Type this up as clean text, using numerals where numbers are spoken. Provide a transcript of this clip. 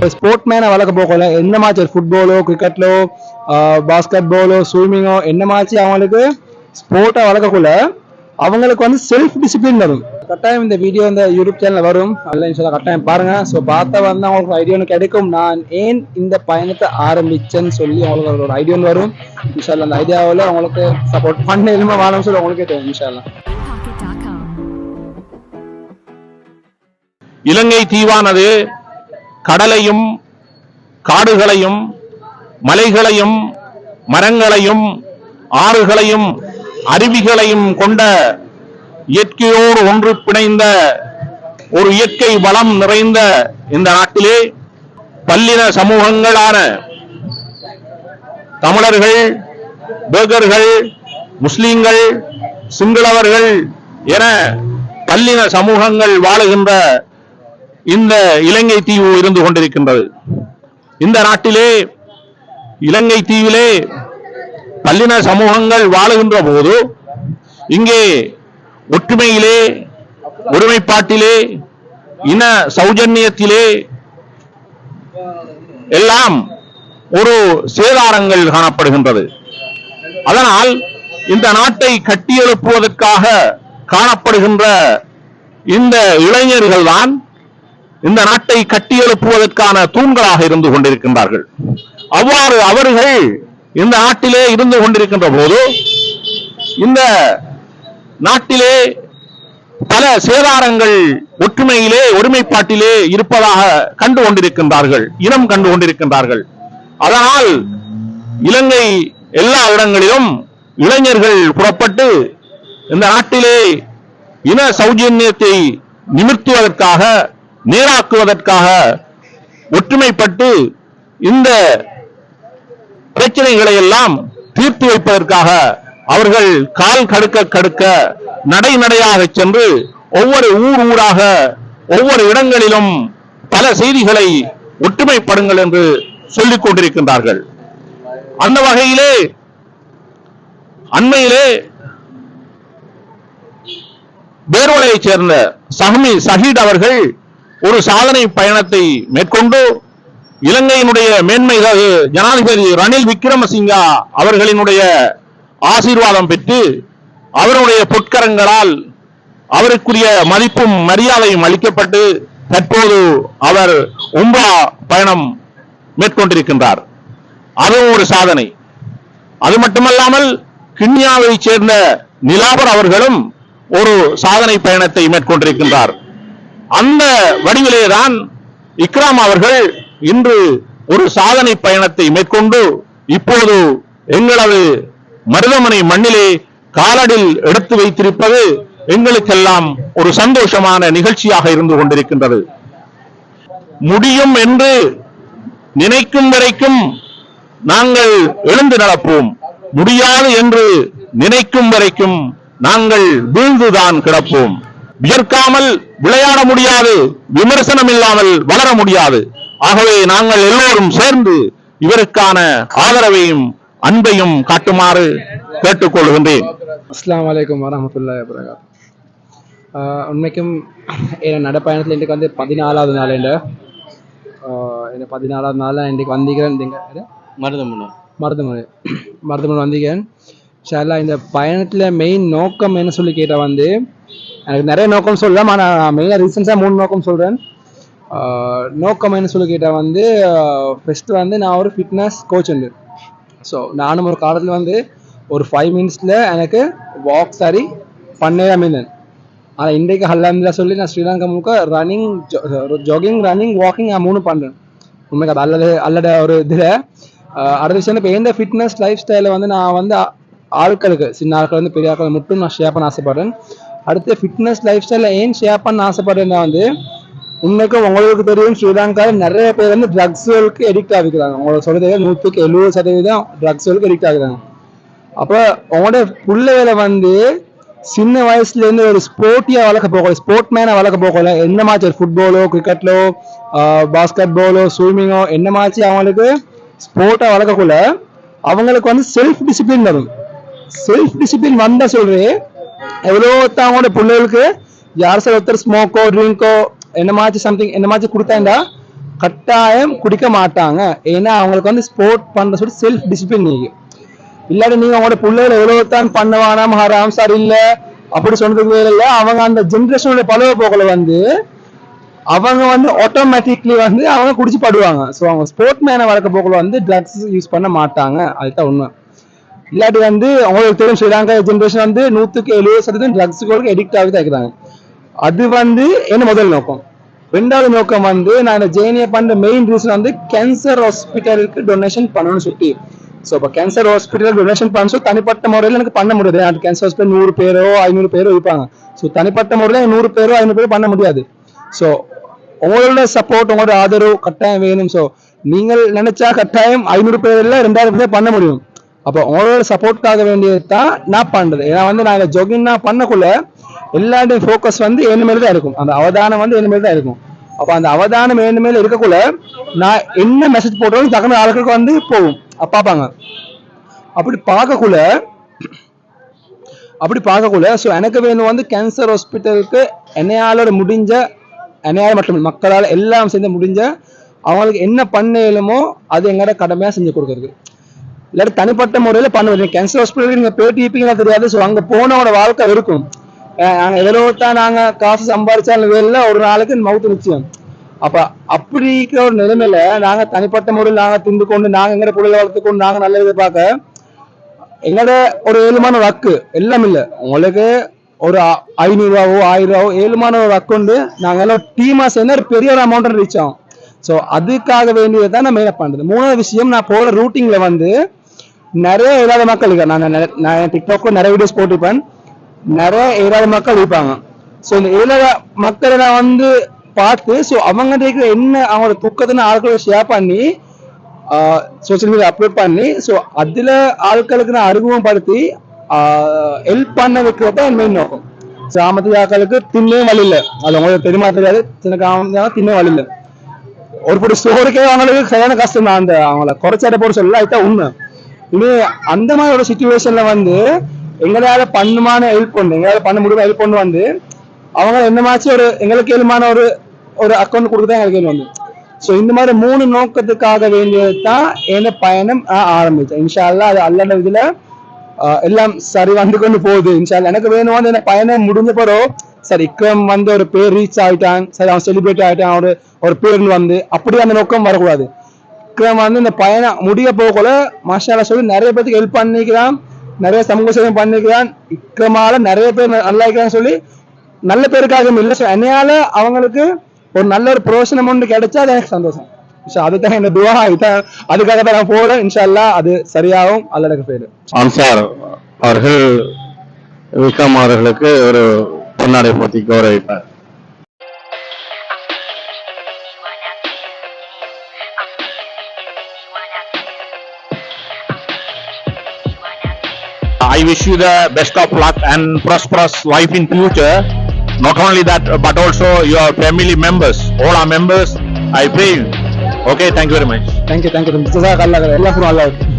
இப்போ ஸ்போர்ட் மேனை வளர்க்க போகல என்ன மாதிரி ஃபுட்பாலோ கிரிக்கெட்லோ பாஸ்கெட் பாலோ ஸ்விம்மிங்கோ என்ன மாதிரி அவங்களுக்கு ஸ்போர்ட்டை வளர்க்கக்குள்ள அவங்களுக்கு வந்து செல்ஃப் டிசிப்ளின் வரும். கட்டாயம் இந்த வீடியோ இந்த யூடியூப் சேனல் வரும், அதில் இன்ஷால்லா கட்டாயம் பாருங்க. ஸோ பார்த்தா வந்து அவங்களுக்கு ஐடியா ஒன்று கிடைக்கும், நான் ஏன் இந்த பயணத்தை ஆரம்பிச்சேன்னு சொல்லி அவங்களுக்கு ஒரு ஐடியா ஒன்று வரும். இன்ஷால்லா அந்த ஐடியாவில் அவங்களுக்கு சப்போர்ட் பண்ண எதுவுமே வேணும்னு சொல்லி அவங்களுக்கே தெரியும் இன்ஷால்லா. இலங்கை தீவானது கடலையும் காடுகளையும் மலைகளையும் மரங்களையும் ஆறுகளையும் அருவிகளையும் கொண்ட இயற்கையோடு ஒன்று பிணைந்த ஒரு இயற்கை வளம் நிறைந்த இந்த நாட்டிலே பல்லின சமூகங்களான தமிழர்கள், பேகர்கள், முஸ்லிம்கள், சிங்களவர்கள் என பல்லின சமூகங்கள் வாழுகின்ற இந்த இலங்கை தீவு இருந்து கொண்டிருக்கின்றது. இந்த நாட்டிலே இலங்கை தீவிலே பல்லின சமூகங்கள் வாழுகின்ற போது இங்கே ஒற்றுமையிலே ஒருமைப்பாட்டிலே இன சௌஜன்யத்திலே எல்லாம் ஒரு சேதாரங்கள் காணப்படுகின்றது. அதனால் இந்த நாட்டை கட்டியெழுப்புவதற்காக காணப்படுகின்ற இந்த இளைஞர்கள் தான் இந்த நாட்டை கட்டியெழுப்புவதற்கான தூண்களாக இருந்து கொண்டிருக்கின்றார்கள். அவ்வாறு அவர்கள் இந்த நாட்டிலே இருந்து கொண்டிருக்கின்ற போது இந்த நாட்டிலே பல சேதாரங்கள் ஒற்றுமையிலே ஒருமைப்பாட்டிலே இருப்பதாக கண்டு கொண்டிருக்கின்றார்கள், இனம் கண்டு கொண்டிருக்கின்றார்கள். அதனால் இலங்கை எல்லா இடங்களிலும் இளைஞர்கள் புறப்பட்டு இந்த நாட்டிலே இன சௌஜன்யத்தை நிமிர்த்துவதற்காக நேராக்குவதற்காக ஒற்றுமைப்பட்டு இந்த பிரச்சனைகளை எல்லாம் தீர்த்து வைப்பதற்காக அவர்கள் கால் கடுக்க நடையாக சென்று ஒவ்வொரு ஊராக ஒவ்வொரு இடங்களிலும் பல செய்திகளை ஒற்றுமைப்படுங்கள் என்று சொல்லிக் கொண்டிருக்கின்றார்கள். அந்த வகையிலே அண்மையிலே பேர்வளையைச் சேர்ந்த சஹீட் அவர்கள் ஒரு சாதனை பயணத்தை மேற்கொண்டு இலங்கையினுடைய மேன்மை ஜனாதிபதி ரணில் விக்ரமசிங்கா அவர்களினுடைய ஆசீர்வாதம் பெற்று அவருடைய பொற்கரங்களால் அவருக்குரிய மதிப்பும் மரியாதையும் அளிக்கப்பட்டு தற்போது அவர் உம்ரா பயணம் மேற்கொண்டிருக்கின்றார். அதுவும் ஒரு சாதனை. அது மட்டுமல்லாமல் கிண்ணியாவை சேர்ந்த நிலாபர் அவர்களும் ஒரு சாதனை பயணத்தை மேற்கொண்டிருக்கின்றார். அந்த வடிவிலேதான் இக்ராம் அவர்கள் இன்று ஒரு சாதனை பயணத்தை மேற்கொண்டு இப்போது எங்களது மருதமனை மண்ணிலே காலடில் எடுத்து வைத்திருப்பது எங்களுக்கெல்லாம் ஒரு சந்தோஷமான நிகழ்ச்சியாக இருந்து கொண்டிருக்கின்றது. முடியும் என்று நினைக்கும் வரைக்கும் நாங்கள் எழுந்து நடப்போம், முடியாது என்று நினைக்கும் வரைக்கும் நாங்கள் வீழ்ந்துதான் கிடப்போம். வியர்க்காமல் விளையாட முடியாது, விமர்சனம் இல்லாமல் வளர முடியாது. ஆகவே நாங்கள் எல்லோரும் சேர்ந்து இவருக்கான ஆதரவையும் அன்பையும் காட்டுமாறு கேட்டுக்கொள்கின்றேன். அஸ்ஸலாமு அலைக்கும் வரஹ்மத்துல்லாஹி வபரகாத்துஹு. உண்மைக்கும் என் நடப்பயணத்தில் இன்றைக்கு வந்து 14வது நாள். என்ன 14வது நாள் இன்றைக்கு வந்திக்கிறேன். மருதமனை வந்திக்கிறேன். இன்ஷாஅல்லாஹ் இந்த பயணத்தில் மெயின் நோக்கம் என்ன சொல்லி கேட்டால் வந்து எனக்கு நிறைய நோக்கம் சொல்லலாம், ஆனால் நான் மெயினாக ரீசன்ஸாக 3 நோக்கம் சொல்கிறேன். நோக்கம் என்ன சொல்லி கேட்டால் வந்து ஃபஸ்ட்டு வந்து நான் ஒரு ஃபிட்னஸ் கோச் உண்டு. ஸோ நானும் ஒரு காலத்தில் வந்து ஒரு 5 மினிட்ஸில் எனக்கு வாக் சாரி பண்ணவே இருந்தேன். ஆனால் இன்றைக்கு அல்ஹம்துலில்லாஹ் சொல்லி நான் ஸ்ரீலங்கா முழுக்க ரன்னிங், ஜாகிங், ரன்னிங், வாக்கிங் நான் 3 பண்ணுறேன். உண்மைக்கு அது அல்லட ஒரு இதில் அடுத்த விஷயம் இப்போ எந்த ஃபிட்னஸ் லைஃப் ஸ்டைலை வந்து நான் வந்து ஆட்களுக்கு சின்ன ஆட்கள் வந்து பெரிய ஆட்கள் மட்டும் நான் ஷேர் பண்ண ஆசைப்படுறேன். அடுத்து ஃபிட்னஸ் லைஃப் ஸ்டைலில் ஏன் ஷேர் பண்ண ஆசைப்படுறேன்னா வந்து உண்மைக்கும் உங்களுக்கு தெரியும் ஸ்ரீலங்காவில் நிறைய பேர் வந்து ட்ரக்ஸுகளுக்கு எடிக்ட் ஆகிக்கிறாங்க. உங்களோட சொல்றது 100% ட்ரக்ஸுகளுக்கு எடிக்ட் ஆகுறாங்க. அப்போ உங்களோட பிள்ளைகளை வந்து சின்ன வயசுலேருந்து ஒரு ஸ்போர்ட்டியாக வளர்க்க போகல, ஸ்போர்ட் மேனை வளர்க்க போகல என்ன மாதிரி ஃபுட்பாலோ கிரிக்கெட்லோ பாஸ்கெட் பாலோ ஸ்விம்மிங்கோ என்ன மாதிரி அவங்களுக்கு ஸ்போர்ட்டாக வளர்க்கக்குள்ள அவங்களுக்கு வந்து செல்ஃப் டிசிப்ளின் வரும். செல்ஃப் டிசிப்ளின் வந்தால் சொல்கிறேன் எவ்வளோ அவங்களோட பிள்ளைகளுக்கு யார் சார் ஒருத்தர் ஸ்மோக்கோ ட்ரிங்கோ என்ன மாதிரி சம்திங் என்ன மாதிரி கொடுத்தாண்டா கட்டாயம் குடிக்க மாட்டாங்க. ஏன்னா அவங்களுக்கு வந்து ஸ்போர்ட் பண்ற சொல்லி செல்ஃப் டிசிப்ளின் நீங்க. இல்லாட்டி நீங்க உங்களோட பிள்ளைகளை எவ்வளவுதான் பண்ணவானா ஹராம் சார் இல்ல அப்படி சொன்னதுக்கு வேலை இல்லை. அவங்க அந்த ஜென்ரேஷனுடைய பழக போகல வந்து அவங்க வந்து ஆட்டோமேட்டிக்லி வந்து அவங்க குடிச்சு படுவாங்க. ஸோ அவங்க ஸ்போர்ட் மேனை வளர்க்க போகல வந்து ட்ரக்ஸ் யூஸ் பண்ண மாட்டாங்க. அதுதான் உண்மை. இல்லாட்டி வந்து அவங்களுக்கு தெரியும் ஸ்ரீலங்கா ஜென்ரேஷன் வந்து 100% ட்ரக்ஸுக்கு எடிக்ட் ஆகி தான் இருக்கிறாங்க. அது வந்து என்ன முதல் நோக்கம். ரெண்டாவது நோக்கம் வந்து நான் இந்த ஜேனியை பண்ற மெயின் ரீசன் வந்து கேன்சர் ஹாஸ்பிட்டலுக்கு டொனேஷன் பண்ணணும்னு சொல்லி. ஸோ இப்போ கேன்சர் ஹாஸ்பிட்டல் டொனேஷன் பண்ண சொல்லி தனிப்பட்ட முறையில் எனக்கு பண்ண முடியாது. அந்த கேன்சர் ஹாஸ்பிட்டல் 100 பேரோ 500 பேரோ இருப்பாங்க. ஸோ தனிப்பட்ட முறையில் 100 பேரோ 500 பேரோ பண்ண முடியாது. ஸோ உங்களோட சப்போர்ட் உங்களோட ஆதரவு கட்டாயம் வேணும். ஸோ நீங்கள் நினைச்சா கட்டாயம் 500 பேர்ல 2000 பேர் பண்ண முடியும். அப்போ உங்களோட சப்போர்ட்காக வேண்டியது தான் நான் பண்றது. ஏன்னா வந்து நான் ஜோகிங் நான் பண்ணக்குள்ள எல்லாருடைய ஃபோக்கஸ் வந்து என்ன மேல தான் இருக்கும். அந்த அவதானம் வந்து என்ன மேல தான் இருக்கும். அப்போ அந்த அவதானம் என்ன மேல இருக்கக்குள்ள நான் என்ன மெசேஜ் போடுறோம் தகுந்த ஆளுகளுக்கு வந்து போகும் பார்ப்பாங்க. அப்படி பார்க்கக்குள்ள ஸோ எனக்கு வேணும் வந்து கேன்சர் ஹாஸ்பிட்டலுக்கு என்னையால முடிஞ்ச என்னையால் மட்டும் மக்களால் எல்லாம் சேர்ந்து முடிஞ்ச அவங்களுக்கு என்ன பண்ணலுமோ அது எங்கட கடமையா செஞ்சு கொடுக்குறது. இல்லாட்டி தனிப்பட்ட முறையில் பண்ணுவது. கேன்சர் ஹாஸ்பிட்டலுக்கு நீங்க போயிட்டு இருப்பீங்கன்னா தெரியாது. ஸோ அங்கே போனவோட வாழ்க்கை இருக்கும். நாங்கள் எவ்வளோ தான் நாங்கள் காசு சம்பாதிச்சாலும் வேலை ஒரு நாளைக்கு மவுத்து நிச்சயம். அப்போ அப்படி இருக்கிற ஒரு நிலைமையில நாங்கள் தனிப்பட்ட முறையில் நாங்கள் திண்டு கொண்டு நாங்கள் எங்கட பிள்ளைகளை வளர்த்து கொண்டு நாங்கள் நல்ல இதை பார்க்க எங்கட ஒரு ஏழுமான வக்கு எல்லாம் இல்லை. உங்களுக்கு ஒரு 500 ரூபாவோ 1000 ரூபாவோ ஏழுமான ஒரு அக்கௌண்ட் நாங்கள் எல்லாம் டீமா சேர்ந்து ஒரு பெரிய ஒரு அமௌண்ட் ரீச் ஆகும். ஸோ அதுக்காக வேண்டியதான் நான் மெயினாக பண்றது. மூணாவது விஷயம் நான் போகிற ரூட்டிங்ல வந்து நிறைய ஏழாத மக்கள் இருக்காங்க. நான் டிக்டாக்ல நிறைய வீடியோஸ் போட்டிருப்பேன். நிறைய ஏழாத மக்கள் இருப்பாங்க. ஸோ இந்த ஏழாத மக்களை நான் வந்து பார்த்து ஸோ அவங்க இருக்கிற என்ன அவங்களோட துக்கத்தின ஆட்களை ஷேர் பண்ணி சோசியல் மீடியா அப்லோட் பண்ணி ஸோ அதுல ஆட்களுக்கு நான் அறிமுகப்படுத்தி ஹெல்ப் பண்ண வைக்கிறது தான் என் மெயின் நோக்கம். கிராமத்து ஆட்களுக்கு தின்னே வழி இல்லை. அது உங்களுக்கு தெரியுமா தெரியாது. சின்ன கிராமத்து தின்னே வழி இல்லை. ஒரு பொடி ஸ்டோருக்கே அவங்களுக்கு சரியான கஷ்டம் தான். அந்த அவங்கள குறைச்சாட்ட போட சொல்லல. அதுதான் உண்மை. இனி அந்த மாதிரி ஒரு சுச்சுவேஷன்ல வந்து எங்களால பண்ணுமான ஹெல்ப் பண்ணு எங்களால பண்ண முடியுமா ஹெல்ப் பண்ணு வந்து அவங்க என்னமாச்சும் ஒரு எங்களுக்கு ஏழுமான ஒரு அக்கௌண்ட் கொடுக்குதான் எங்களுக்கு ஏழு வந்து. ஸோ இந்த மாதிரி 3 நோக்கத்துக்காக வேண்டியது தான் என்ன பயணம் ஆரம்பிச்சேன். இன்ஷா அல்லாஹ் அது அல்லாஹ் இதுல எல்லாம் சரி வந்து கொண்டு போகுது. இன்ஷா அல்லாஹ் எனக்கு வேணும் வந்து என்ன பயணம் முடிஞ்ச பிறகு சரி இக்ரம் வந்து ஒரு பேர் ரீச் ஆயிட்டான், சரி அவன் செலிபிரேட் ஆயிட்டான், ஒரு பேர் வந்து அப்படி அந்த நோக்கம் வரக்கூடாது. இக்ரம் வந்து இந்த பயணம் முடிய போகல மாஷா அல்லாஹ் சொல்லி நிறைய பேருக்கு ஹெல்ப் பண்ணிக்கிறான், நிறைய சமூக சேவை பண்ணிக்கிறான். இக்ரமால நிறைய பேர் நல்லா இருக்கிறான்னு சொல்லி நல்ல பேருக்காக இல்லை. ஸோ என்னையால அவங்களுக்கு ஒரு நல்ல ஒரு புரோசனம் ஒன்று கிடைச்சா அது எனக்கு சந்தோஷம். அதுதான் என்ன துவா. அதுக்காக தான் நான் போறேன். இன்ஷா அல்லாஹ் அது சரியாகும். அல்ல எனக்கு பேரு அன்சார் அவர்கள் விக்ரம் அவர்களுக்கு ஒரு பொன்னாடை போட்டி கௌரவிப்பார். I wish you the best of luck and prosperous life in future. Not only that, but also your family members, all our members. I pray. Okay, thank you very much. Thank you. ஜஸாக் அல்லாஹ். எல்லாருக்கும் அல்லாஹ்.